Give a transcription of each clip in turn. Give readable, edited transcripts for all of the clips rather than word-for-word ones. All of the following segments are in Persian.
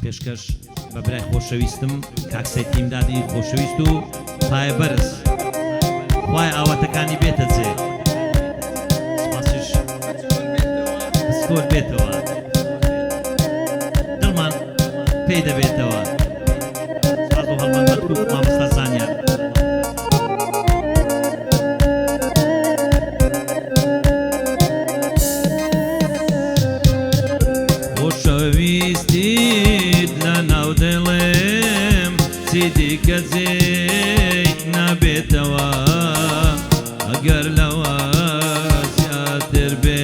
پێشکەش بە برای خۆشەویستم کاک سەیدی ئیمدادی خۆشەویست و پایە بەرز خوای ئاواتەکانی بێتە جێ سپاسیش سکۆر بێتەوە دڵمان پێی دەبێتەوە سپاس بۆ هەڵمەندبەر و مامۆستا زانیار خۆشەویستیت لە ناو دڵێم چی دیکە جێی نابێتەوە ئەگەر لەوە زیاتر بێ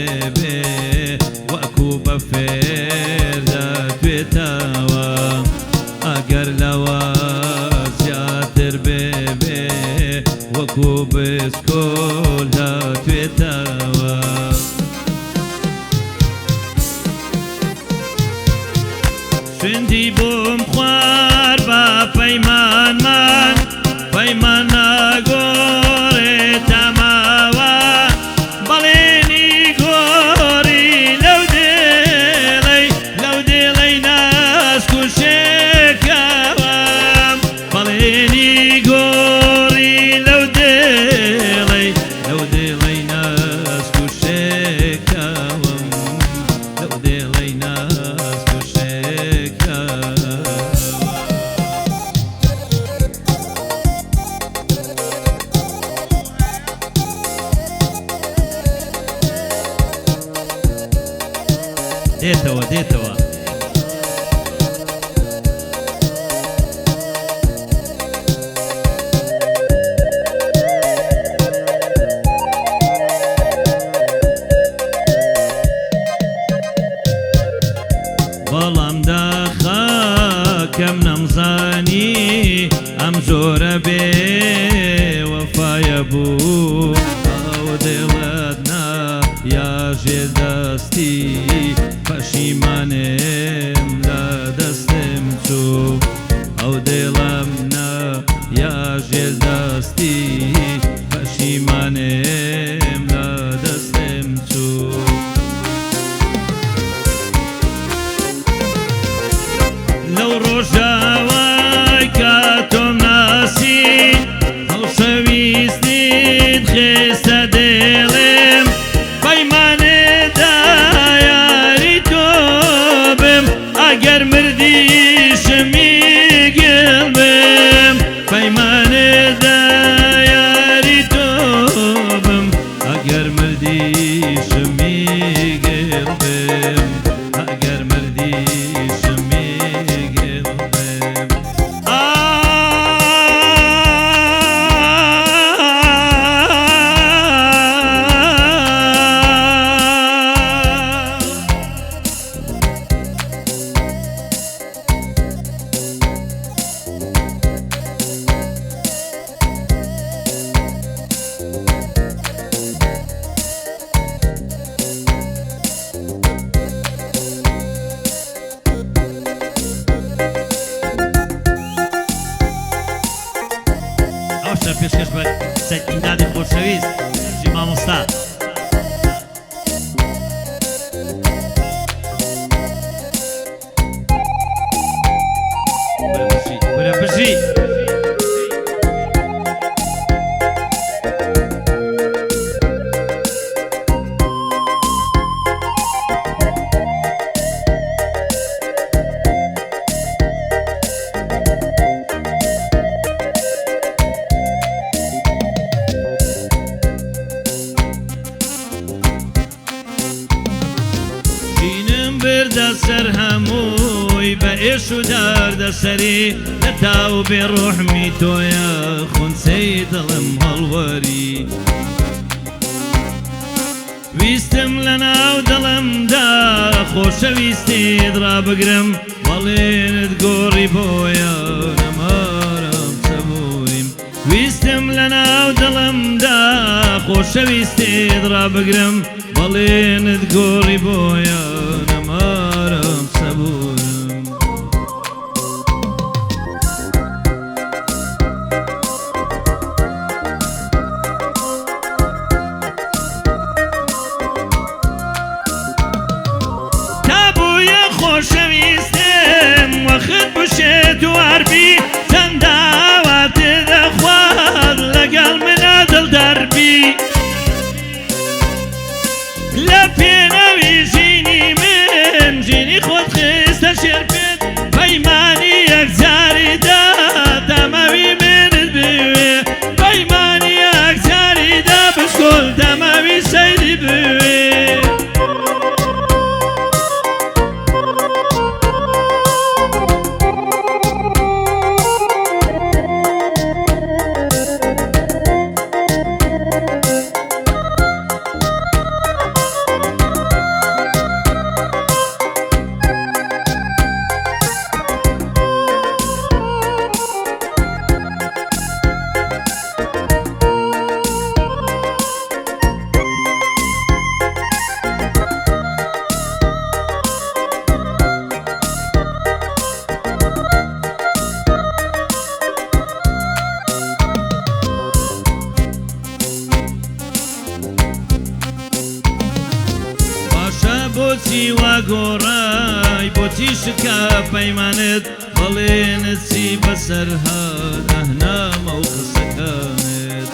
وەکو بە فێر دەتوێتەوە ئەگەر لەوە زیاتر بێ وەکو بسکۆل دەتوێتەوە شوێندی بۆم خوار بە پەیمانمان پەیمان ناگۆڕێتە ماوە بەڵێنی گۆڕی لەو دێڵەی ناسک و شێکەوە بەڵێنی گۆڕی لەو دێڵەی ناسک و شێکەوە لەو دێڵەی ناسک و دێتەوە بەڵام داخە کەم نەمزانی ئەم زۆرە بێ وەفایە بوو ئەو دێڵت نایاژێ دەستی پەشیمانێم لە دەستم چوو ئەو دێڵم نایاژێ دەستی پەشیمانێم لە دەستم چوو لەو ڕۆژاوای کە تۆم ناسی هەڵشەویستیت خێستە دێڵێم پەیمانێدا یاری تۆ بم ئەگەر مردیشمی گڵ بم پەیمانێدا یاری تۆ بم ئەگەر مردیشمی گڵ بم ئەگەر مردیشمی پێشکەش بە سەید ئیمدادی خۆشەویست ژی مامۆستا وەرە بژی بردە سەر هەمووی بە ئێش و دەردەسەری لە تاو بێ ڕۆحمی تۆیە خونسەی دڵم هەڵوەری ویستم لە ناو دڵمدا خۆشەویستیت ڕابگرم بەڵێنت گۆڕی بۆیە نەمارم سەبووریم ویستم لە ناو دڵمدا خۆشەویستیت ڕابگرم بەڵێنت گۆڕی بۆیە نەمارم سەبوورم تا بوویە خۆشەویستم بۆچی شکا پەیمانت بەڵێنت چی بەسەر هات ئەهنامە و قسەکانت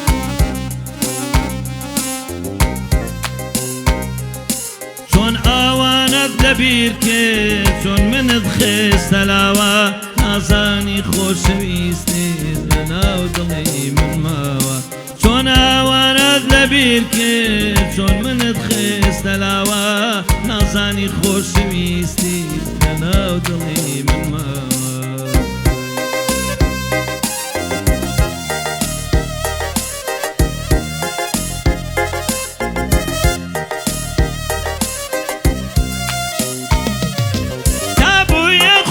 چۆن ئاوانت لەبیر کرد چۆن منت خێستە لاوە نازانی خۆشەویستیت لەناو دڵی من ماوە چۆن ئاوانت لەبیر کرد چۆن منت خێستە لاوە نازانی خۆشەویستیت لەناو دڵی من ماوە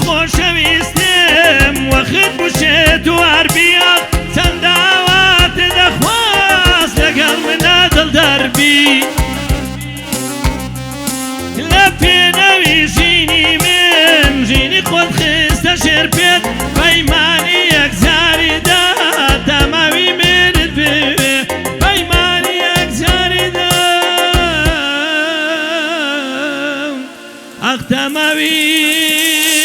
خۆشەویستم وەخت بشێت و هەربیە چەند داوات دەخواست لەگەڵ منە دڵدەربی لە پێنەوی ژینی من ژینی خۆت خستە شێر پێت پەیمانی یەکجاری دا تەماوی منت بوێ پەیمانی یەکجاری دا ئەخ تەماوی